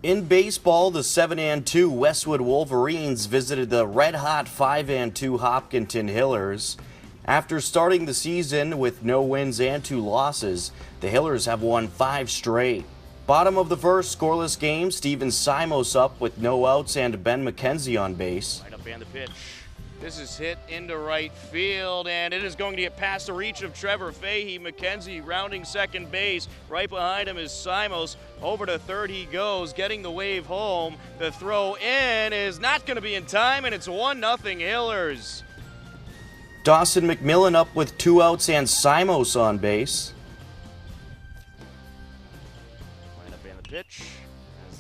In baseball, the 7-2 Westwood Wolverines visited the red-hot 5-2 Hopkinton Hillers. After starting the season with no wins and 2 losses, the Hillers have won 5 straight. Bottom of the first, scoreless game, Steven Simos up with no outs and Ben McKenzie on base. Right up and the pitch. This is hit into right field, and it is going to get past the reach of Trevor Fahey. McKenzie rounding second base. Right behind him is Simos. Over to third he goes, getting the wave home. The throw in is not going to be in time, and it's 1-0 Hillers. Dawson McMillan up with 2 outs and Simos on base. Right up and the pitch.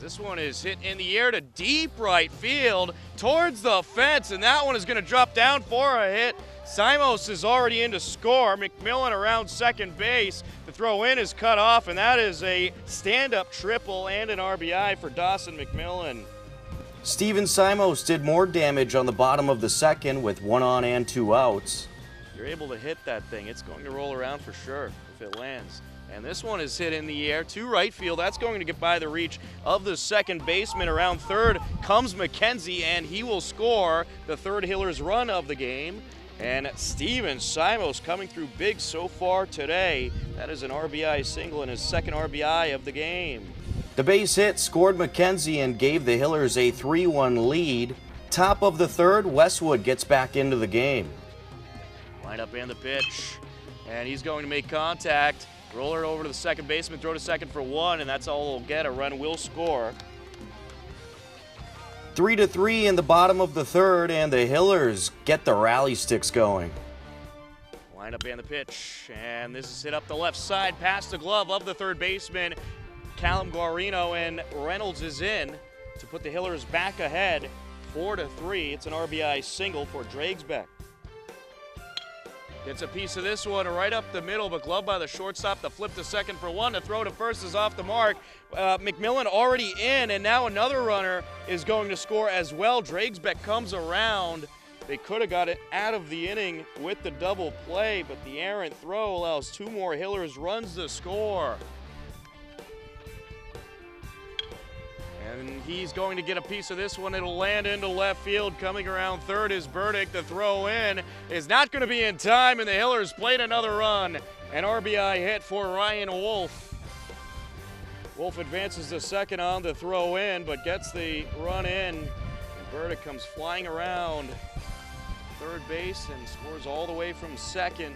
This one is hit in the air to deep right field towards the fence, and that one is going to drop down for a hit. Simos is already in to score. McMillan around second base. The throw in is cut off, and that is a stand-up triple and an RBI for Dawson McMillan. Steven Simos did more damage on the bottom of the second with 1 on and 2 outs. You're able to hit that thing. It's going to roll around for sure if it lands. And this one is hit in the air to right field. That's going to get by the reach of the second baseman. Around third comes McKenzie, and he will score the third Hillers run of the game. And Steven Simos coming through big so far today. That is an RBI single and his second RBI of the game. The base hit scored McKenzie and gave the Hillers a 3-1 lead. Top of the third, Westwood gets back into the game. Line up and the pitch. And he's going to make contact. Roller it over to the second baseman, throw to second for 1, and that's all he'll get. A run will score. 3-3 in the bottom of the third, and the Hillers get the rally sticks going. Line up and the pitch, and this is hit up the left side past the glove of the third baseman, Callum Guarino, and Reynolds is in to put the Hillers back ahead 4-3. It's an RBI single for Dragsbeck. Gets a piece of this one right up the middle, but gloved by the shortstop. The flip to second for 1. The throw to first is off the mark. McMillan already in, and now another runner is going to score as well. Dragsbeck comes around. They could have got it out of the inning with the double play, but the errant throw allows 2 more Hillers runs to score. And he's going to get a piece of this one. It'll land into left field. Coming around third is Burdick. The throw in is not going to be in time, and the Hillers played another run. An RBI hit for Ryan Wolf. Wolf advances to second on the throw in, but gets the run in. And Burdick comes flying around third base and scores all the way from second.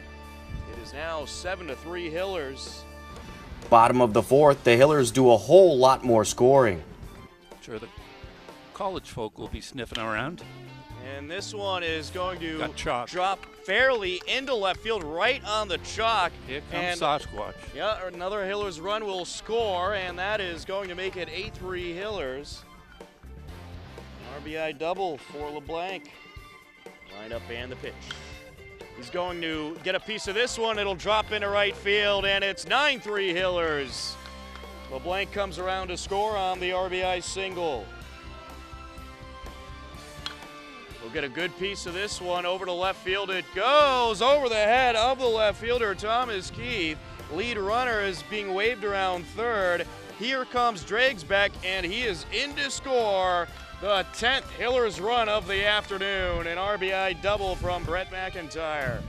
It is now 7-3 Hillers. Bottom of the fourth, the Hillers do a whole lot more scoring. Sure, the college folk will be sniffing around. And this one is going to drop fairly into left field, right on the chalk. Here comes Sasquatch. Yeah, another Hillers run will score, and that is going to make it 8-3 Hillers. RBI double for LeBlanc. Line up and the pitch. He's going to get a piece of this one. It'll drop into right field, and it's 9-3 Hillers. LeBlanc comes around to score on the RBI single. We'll get a good piece of this one over to left field. It goes over the head of the left fielder, Thomas Keith. Lead runner is being waved around third. Here comes Dragsbeck, and he is in to score the 10th Hillers run of the afternoon. An RBI double from Brett McIntyre.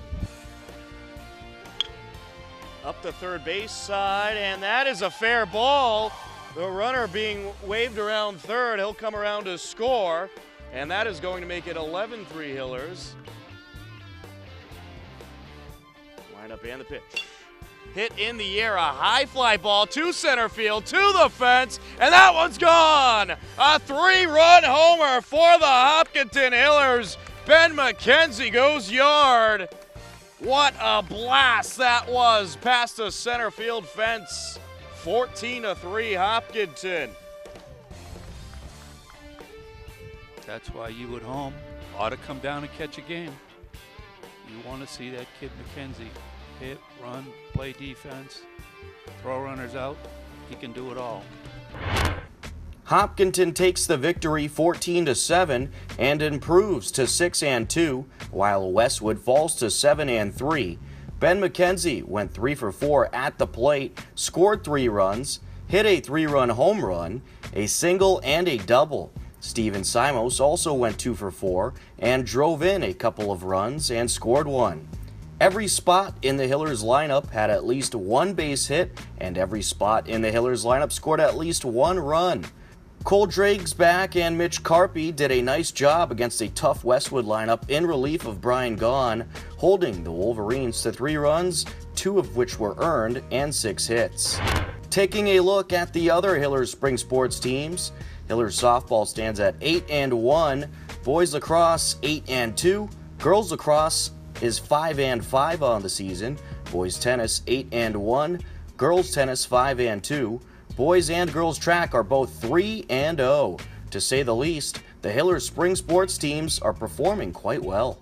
Up the third base side, and that is a fair ball. The runner being waved around third. He'll come around to score, and that is going to make it 11-3 Hillers. Line up and the pitch. Hit in the air, a high fly ball to center field, to the fence, and that one's gone. A 3-run homer for the Hopkinton Hillers. Ben McKenzie goes yard. What a blast that was past the center field fence. 14-3 Hopkinton. That's why you at home ought to come down and catch a game. You want to see that kid McKenzie hit, run, play defense, throw runners out. He can do it all. Hopkinton takes the victory 14-7 and improves to 6-2, while Westwood falls to 7-3. Ben McKenzie went 3 for 4 at the plate, scored 3 runs. hit a 3-run home run, a single, and a double. Steven Simos also went 2 for 4 and drove in a couple of runs and scored 1. Every spot in the Hillers lineup had at least 1 base hit, and every spot in the Hillers lineup scored at least 1 run. Cole Dragsback and Mitch Carpy did a nice job against a tough Westwood lineup in relief of Brian Gaughan, holding the Wolverines to 3 runs, 2 of which were earned, and 6 hits. Taking a look at the other Hillers spring sports teams, Hillers softball stands at 8-1, boys lacrosse 8-2, girls lacrosse is 5-5 on the season, boys tennis 8-1, girls tennis 5-2, boys and girls track are both 3-0. To say the least, the Hillers spring sports teams are performing quite well.